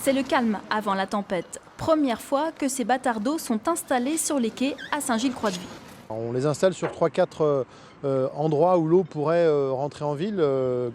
C'est le calme avant la tempête. Première fois que ces bâtards d'eau sont installés sur les quais à Saint-Gilles-Croix-de-Vie. On les installe sur 3-4 endroits où l'eau pourrait rentrer en ville.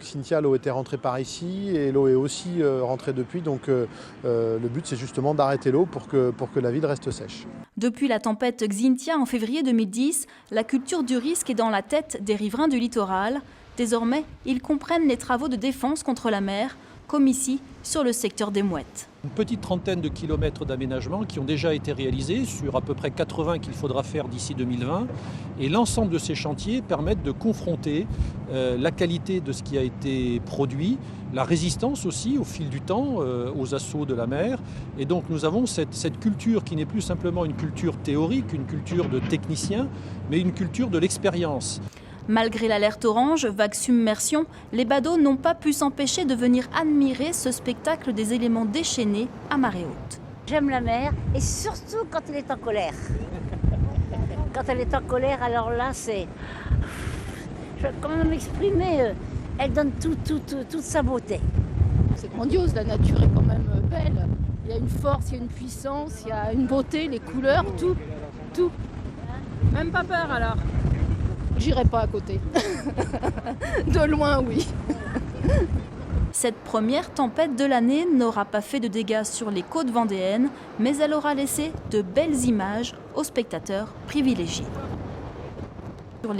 Cynthia, l'eau était rentrée par ici et l'eau est aussi rentrée depuis. Donc le but, c'est justement d'arrêter l'eau pour que la ville reste sèche. Depuis la tempête Xynthia en février 2010, la culture du risque est dans la tête des riverains du littoral. Désormais, ils comprennent les travaux de défense contre la mer, comme ici, sur le secteur des Mouettes. Une petite trentaine de kilomètres d'aménagement qui ont déjà été réalisés sur à peu près 80 qu'il faudra faire d'ici 2020. Et l'ensemble de ces chantiers permettent de confronter la qualité de ce qui a été produit, la résistance aussi au fil du temps aux assauts de la mer. Et donc nous avons cette culture qui n'est plus simplement une culture théorique, une culture de technicien, mais une culture de l'expérience. Malgré l'alerte orange, vague submersion, les badauds n'ont pas pu s'empêcher de venir admirer ce spectacle des éléments déchaînés à marée haute. J'aime la mer et surtout quand elle est en colère. Quand elle est en colère, alors là, c'est... Je vais quand même m'exprimer, elle donne toute sa beauté. C'est grandiose, la nature est quand même belle. Il y a une force, il y a une puissance, il y a une beauté, les couleurs, tout. Même pas peur alors? J'irai pas à côté. De loin, oui. Cette première tempête de l'année n'aura pas fait de dégâts sur les côtes vendéennes, mais elle aura laissé de belles images aux spectateurs privilégiés. Sur les